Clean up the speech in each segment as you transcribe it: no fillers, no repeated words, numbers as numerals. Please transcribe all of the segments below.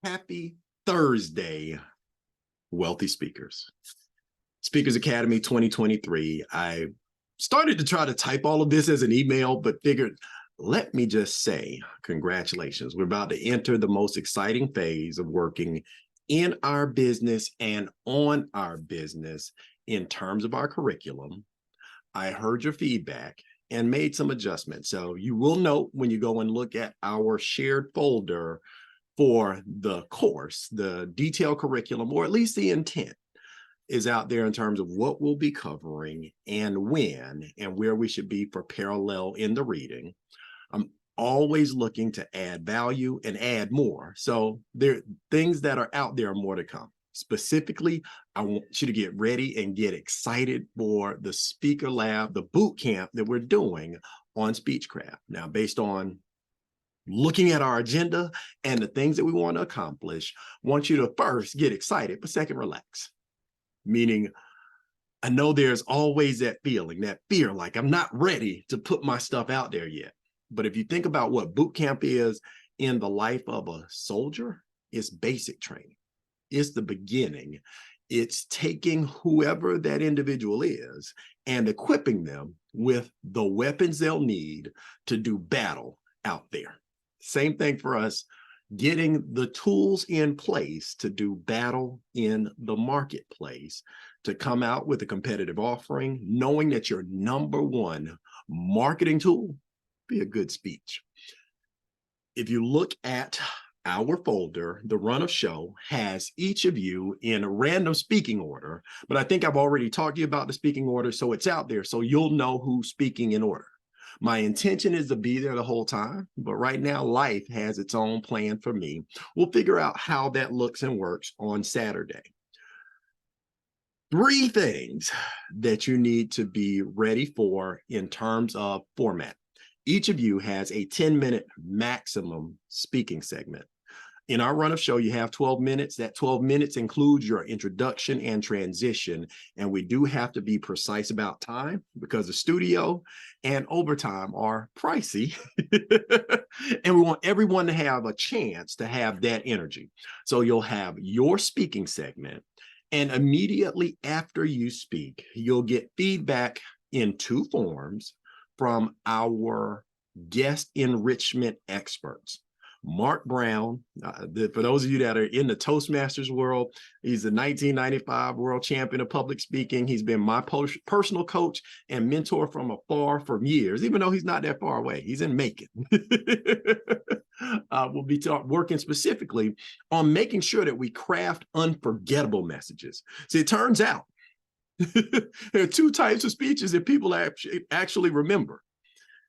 Happy Thursday, wealthy speakers. Speakers Academy 2023. I started to try to type all of this as an email, but figured, let me just say, congratulations. We're about to enter the most exciting phase of working in our business and on our business in terms of our curriculum. I heard your feedback and made some adjustments. So you will note when you go and look at our shared folder for the course, the detailed curriculum, or at least the intent is out there in terms of what we'll be covering and when and where we should be for parallel in the reading. I'm always looking to add value and add more. So there things that are out there are more to come. Specifically, I want you to get ready and get excited for the speaker lab, the boot camp that we're doing on Speechcraft. Now, based on looking at our agenda and the things that we want to accomplish, I want you to first get excited, but second, relax. Meaning, I know there's always that feeling, that fear, like I'm not ready to put my stuff out there yet. But if you think about what boot camp is in the life of a soldier, it's basic training. It's the beginning. It's taking whoever that individual is and equipping them with the weapons they'll need to do battle out there. Same thing for us, getting the tools in place to do battle in the marketplace, to come out with a competitive offering, knowing that your number one marketing tool be a good speech. If you look at our folder, the run of show has each of you in a random speaking order, but I think I've already talked to you about the speaking order, so it's out there, so you'll know who's speaking in order. My intention is to be there the whole time, but right now life has its own plan for me. We'll figure out how that looks and works on Saturday. 3 things that you need to be ready for in terms of format. Each of you has a 10-minute maximum speaking segment. In our run of show, you have 12 minutes. That 12 minutes includes your introduction and transition. And we do have to be precise about time because the studio and overtime are pricey. And we want everyone to have a chance to have that energy. So you'll have your speaking segment. And immediately after you speak, you'll get feedback in 2 forms from our guest enrichment experts. Mark Brown, for those of you that are in the Toastmasters world, he's the 1995 world champion of public speaking. He's been my personal coach and mentor from afar for years, even though he's not that far away. He's in Macon. We'll be working specifically on making sure that we craft unforgettable messages. See, it turns out there are 2 types of speeches that people actually remember.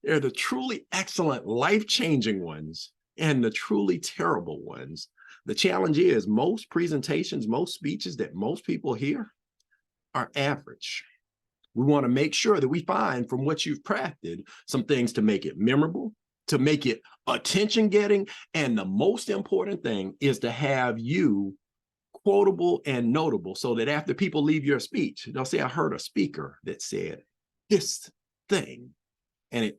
They're the truly excellent, life-changing ones and the truly terrible ones. The challenge is most presentations, most speeches that most people hear are average. We want to make sure that we find from what you've crafted some things to make it memorable, to make it attention-getting, and the most important thing is to have you quotable and notable so that after people leave your speech, they'll say, I heard a speaker that said this thing. And it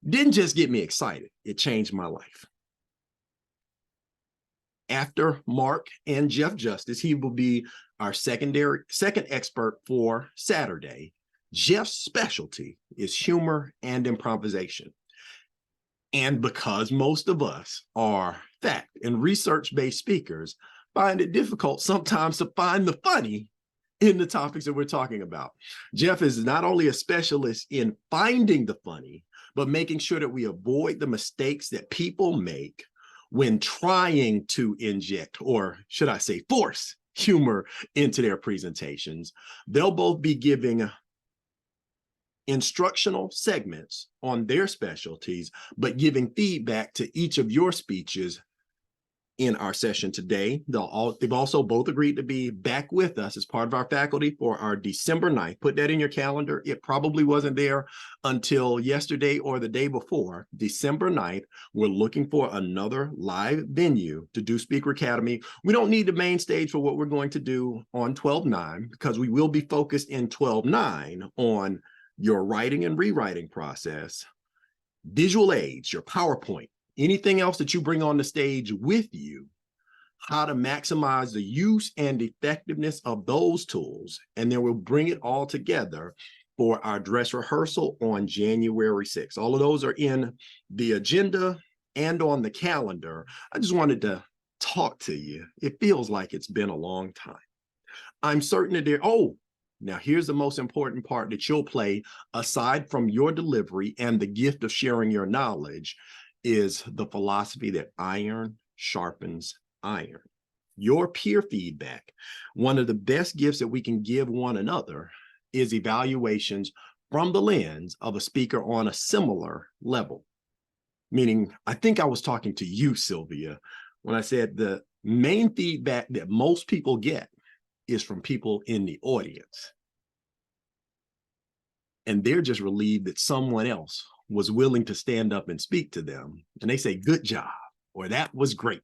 didn't just get me excited, it changed my life. After Mark and Jeff Justice, he will be our second expert for Saturday. Jeff's specialty is humor and improvisation. And because most of us are fact and research-based speakers, find it difficult sometimes to find the funny in the topics that we're talking about. Jeff is not only a specialist in finding the funny, but making sure that we avoid the mistakes that people make when trying to inject, or should I say force, humor into their presentations. They'll both be giving instructional segments on their specialties, but giving feedback to each of your speeches in our session today. They've also both agreed to be back with us as part of our faculty for our December 9th. Put that in your calendar. It probably wasn't there until yesterday or the day before. December 9th, we're looking for another live venue to do Speaker Academy. We don't need the main stage for what we're going to do on 12/9 because we will be focused in 12/9 on your writing and rewriting process, visual aids, your PowerPoint, anything else that you bring on the stage with you how to maximize the use and effectiveness of those tools, and then we'll bring it all together for our dress rehearsal on January 6th. All of those are in the agenda and on the calendar. I just wanted to talk to you. It feels like it's been a long time. I'm certain that now here's the most important part that you'll play aside from your delivery and the gift of sharing your knowledge is the philosophy that iron sharpens iron. Your peer feedback. One of the best gifts that we can give one another is evaluations from the lens of a speaker on a similar level. Meaning, I think I was talking to you, Sylvia, when I said the main feedback that most people get is from people in the audience. And they're just relieved that someone else was willing to stand up and speak to them. And they say, good job, or that was great.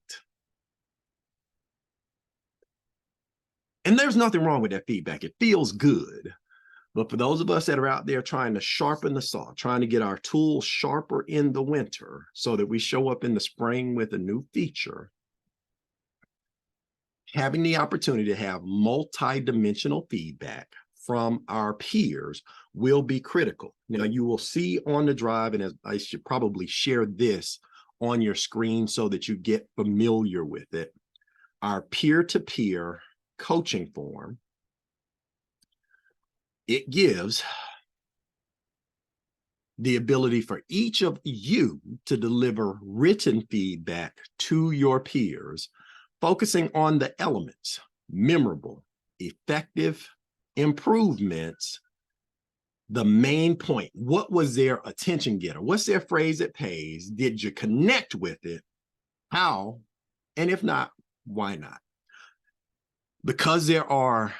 And there's nothing wrong with that feedback. It feels good. But for those of us that are out there trying to sharpen the saw, trying to get our tools sharper in the winter so that we show up in the spring with a new feature, having the opportunity to have multi-dimensional feedback from our peers will be critical. Now, you will see on the drive, and I should probably share this on your screen so that you get familiar with it, our peer-to-peer coaching form. It gives the ability for each of you to deliver written feedback to your peers, focusing on the elements: memorable, effective, improvements, the main point. What was their attention getter? What's their phrase that pays? Did you connect with it? How? And if not, why not? Because there are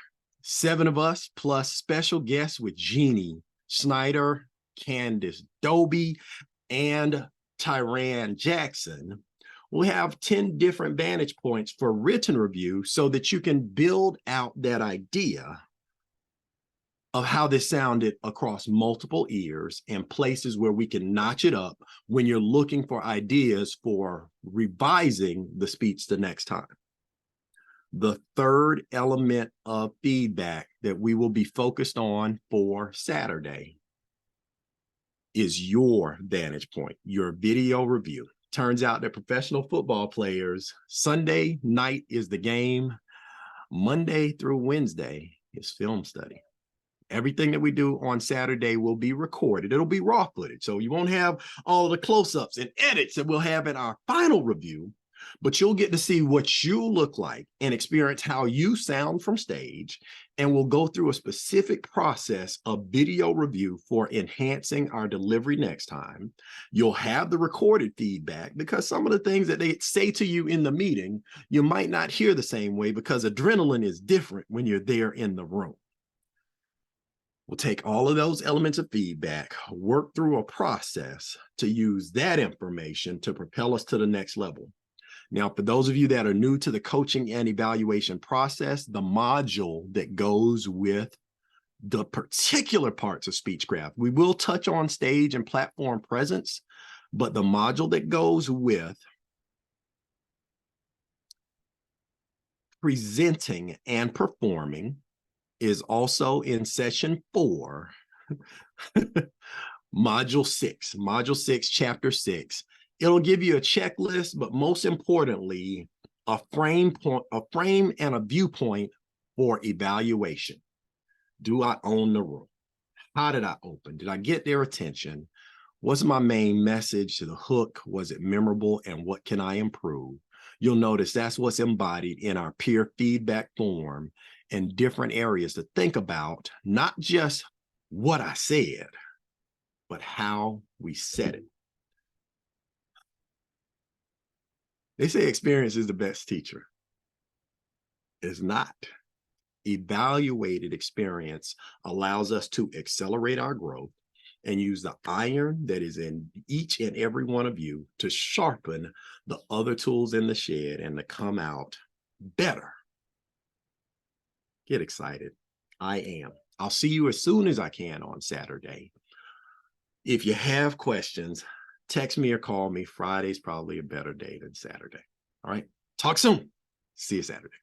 7 of us plus special guests with Jeannie Snyder, Candace Doby, and Tyran Jackson, we'll have 10 different vantage points for written review so that you can build out that idea of how this sounded across multiple ears and places where we can notch it up when you're looking for ideas for revising the speech the next time. The third element of feedback that we will be focused on for Saturday is your vantage point, your video review. Turns out that professional football players, Sunday night is the game. Monday through Wednesday is film study. Everything that we do on Saturday will be recorded. It'll be raw footage. So you won't have all the close-ups and edits that we'll have in our final review, but you'll get to see what you look like and experience how you sound from stage. And we'll go through a specific process of video review for enhancing our delivery next time. You'll have the recorded feedback because some of the things that they say to you in the meeting, you might not hear the same way because adrenaline is different when you're there in the room. We'll take all of those elements of feedback, work through a process to use that information to propel us to the next level. Now, for those of you that are new to the coaching and evaluation process, the module that goes with the particular parts of Speechcraft, we will touch on stage and platform presence, but the module that goes with presenting and performing is also in session 4, module 6, chapter 6. It'll give you a checklist, but most importantly, a frame and a viewpoint for evaluation. Do I own the room? How did I open? Did I get their attention? What's my main message to the hook? Was it memorable? And what can I improve? You'll notice that's what's embodied in our peer feedback form and different areas to think about, not just what I said, but how we said it. They say experience is the best teacher. It's not. Evaluated experience allows us to accelerate our growth and use the iron that is in each and every one of you to sharpen the other tools in the shed and to come out better. Get excited. I am. I'll see you as soon as I can on Saturday. If you have questions, text me or call me. Friday's probably a better day than Saturday. All right. Talk soon. See you Saturday.